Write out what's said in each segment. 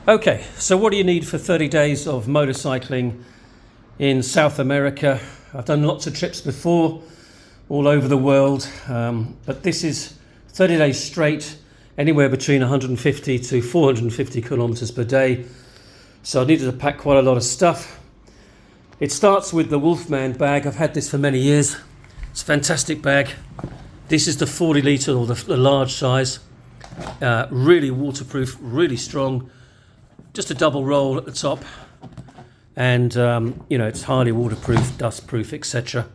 Okay, so what do you need for 30 days of motorcycling in South America? I've done lots of trips before, all over the world, but this is 30 days straight, anywhere between 150 to 450 kilometers per day. So I needed to pack quite a lot of stuff. It starts with the Wolfman bag. I've had this for many years. It's a fantastic bag. This is the 40 litre or the large size. Really waterproof, really strong. Just a double roll at the top, and it's highly waterproof, dustproof, etc.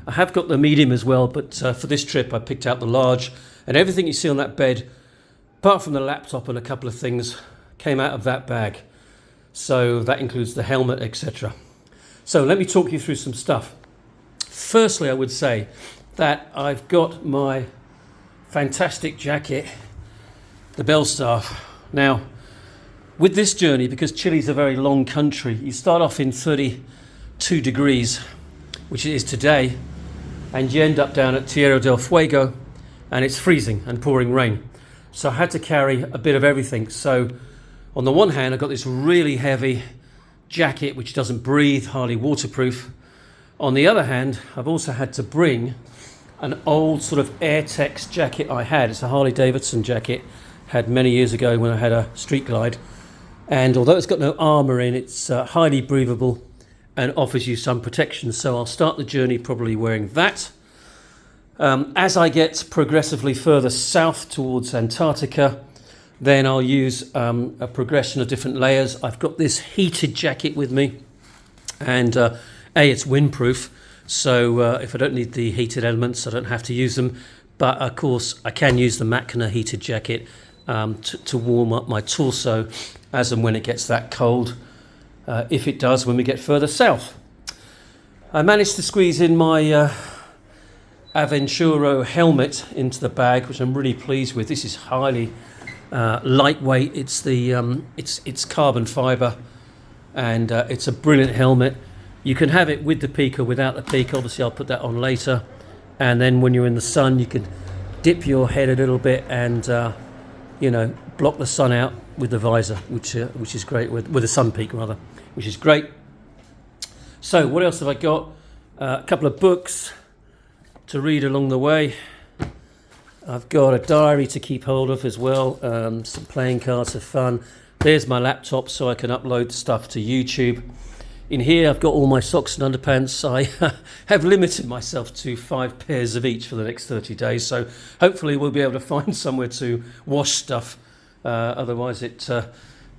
I have got the medium as well, but for this trip I picked out the large, and everything you see on that bed, apart from the laptop and a couple of things, came out of that bag. So that includes the helmet, etc. So let me talk you through some stuff. Firstly, I would say that I've got my fantastic jacket, the Bellstaff. Now, with this journey, because Chile's a very long country, you start off in 32 degrees, which it is today, and you end up down at Tierra del Fuego, and it's freezing and pouring rain. So I had to carry a bit of everything. So on the one hand, I've got this really heavy jacket which doesn't breathe, hardly waterproof. On the other hand, I've also had to bring an old sort of Airtex jacket I had. It's a Harley Davidson jacket, had many years ago when I had a street glide. And although it's got no armour in, it's highly breathable and offers you some protection. So I'll start the journey probably wearing that. As I get progressively further south towards Antarctica, then I'll use a progression of different layers. I've got this heated jacket with me, and it's windproof. So if I don't need the heated elements, I don't have to use them. But of course, I can use the Macna heated jacket to warm up my torso as and when it gets that cold, if it does when we get further south. I managed to squeeze in my Aventuro helmet into the bag, which I'm really pleased with. This is highly lightweight. It's it's carbon fiber, and it's a brilliant helmet. You can have it with the peak or without the peak. Obviously I'll put that on later, and then when you're in the sun you can dip your head a little bit and block the sun out with the visor, which is great, with the sun peak rather, which is great. So what else have I got? A couple of books to read along the way. I've got a diary to keep hold of as well, some playing cards for fun. There's my laptop so I can upload stuff to YouTube. In here I've got all my socks and underpants. I have limited myself to 5 pairs of each for the next 30 days, so hopefully we'll be able to find somewhere to wash stuff, otherwise it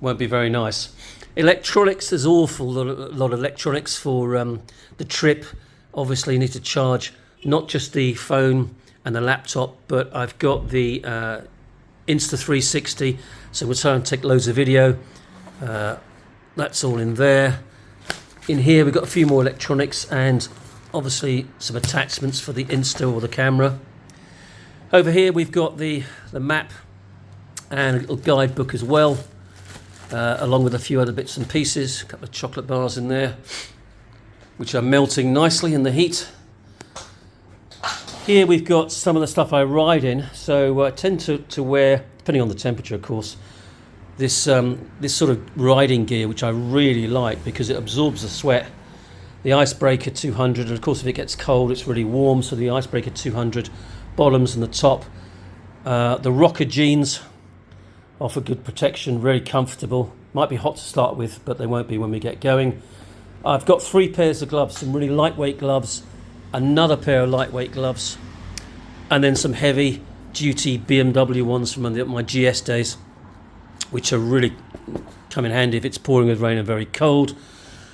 won't be very nice. Electronics, there's awful lot of electronics for the trip. Obviously you need to charge not just the phone and the laptop, but I've got the Insta360, so we'll try and take loads of video. That's all in there. In here we've got a few more electronics and obviously some attachments for the Insta or the camera. Over here we've got the map and a little guidebook as well, along with a few other bits and pieces. A couple of chocolate bars in there, which are melting nicely in the heat. Here we've got some of the stuff I ride in. So I tend to wear, depending on the temperature of course, this sort of riding gear, which I really like because it absorbs the sweat. The Icebreaker 200, and of course if it gets cold it's really warm, so the Icebreaker 200 bottoms and the top. The Rocker jeans offer good protection, very comfortable. Might be hot to start with, but they won't be when we get going. I've got 3 pairs of gloves, some really lightweight gloves, another pair of lightweight gloves, and then some heavy duty BMW ones from my GS days, which are really come in handy if it's pouring with rain and very cold.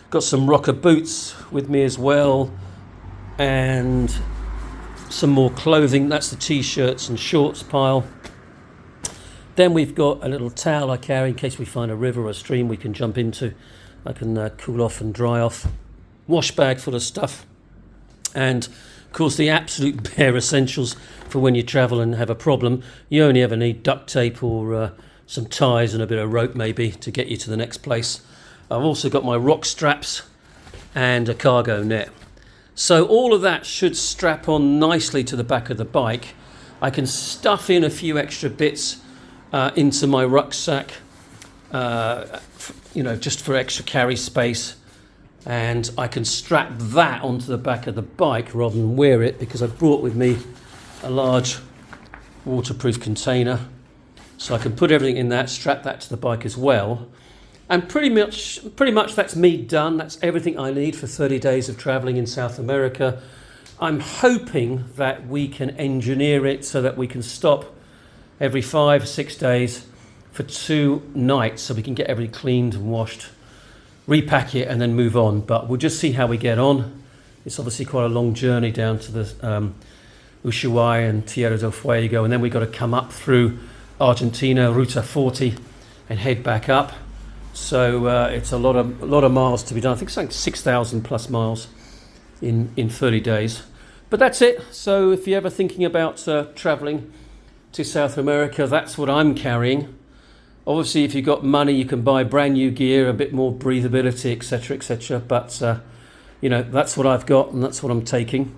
Got some Rocker boots with me as well, and some more clothing. That's the t-shirts and shorts pile. Then we've got a little towel I carry in case we find a river or a stream we can jump into. I can cool off and dry off. Wash bag full of stuff, and of course the absolute bare essentials for when you travel and have a problem. You only ever need duct tape or some ties and a bit of rope maybe to get you to the next place. I've also got my rock straps and a cargo net. So all of that should strap on nicely to the back of the bike. I can stuff in a few extra bits into my rucksack just for extra carry space. And I can strap that onto the back of the bike rather than wear it, because I've brought with me a large waterproof container. So I can put everything in that, strap that to the bike as well. And pretty much that's me done. That's everything I need for 30 days of traveling in South America. I'm hoping that we can engineer it so that we can stop every 5 or 6 days for 2 nights, so we can get everything cleaned and washed, repack it, and then move on. But we'll just see how we get on. It's obviously quite a long journey down to the Ushuaia and Tierra del Fuego, and then we've got to come up through Argentina, Ruta 40, and head back up. So it's a lot of miles to be done. I think it's like 6,000 plus miles in 30 days. But that's it. So if you're ever thinking about traveling to South America, that's what I'm carrying. Obviously, if you've got money, you can buy brand new gear, a bit more breathability, etc., etc. But that's what I've got, and that's what I'm taking.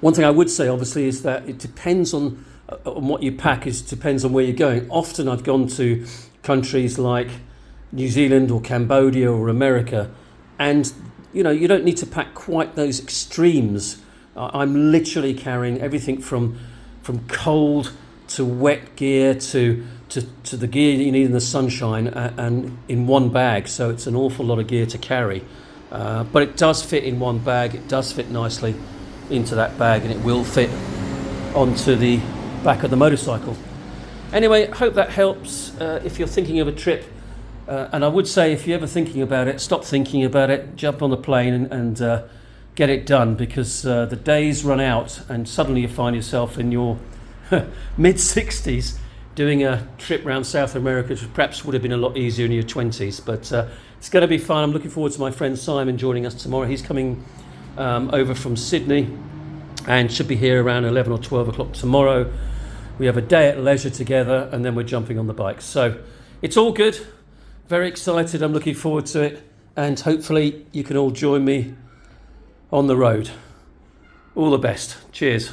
One thing I would say, obviously, is that it depends on what you pack. It depends on where you're going. Often, I've gone to countries like New Zealand or Cambodia or America, and you don't need to pack quite those extremes. I'm literally carrying everything from cold to wet gear to the gear that you need in the sunshine, and in one bag. So it's an awful lot of gear to carry, but it does fit in one bag. It does fit nicely into that bag, and it will fit onto the back of the motorcycle. Anyway, hope that helps. If you're thinking of a trip, and I would say, if you're ever thinking about it, stop thinking about it, jump on the plane and get it done, because the days run out and suddenly you find yourself in your mid-60s doing a trip around South America, which perhaps would have been a lot easier in your 20s. But it's going to be fun. I'm looking forward to my friend Simon joining us tomorrow. He's coming over from Sydney and should be here around 11 or 12 o'clock tomorrow. We have a day at leisure together, and then we're jumping on the bike. So it's all good. Very excited. I'm looking forward to it, and hopefully you can all join me on the road. All the best. Cheers.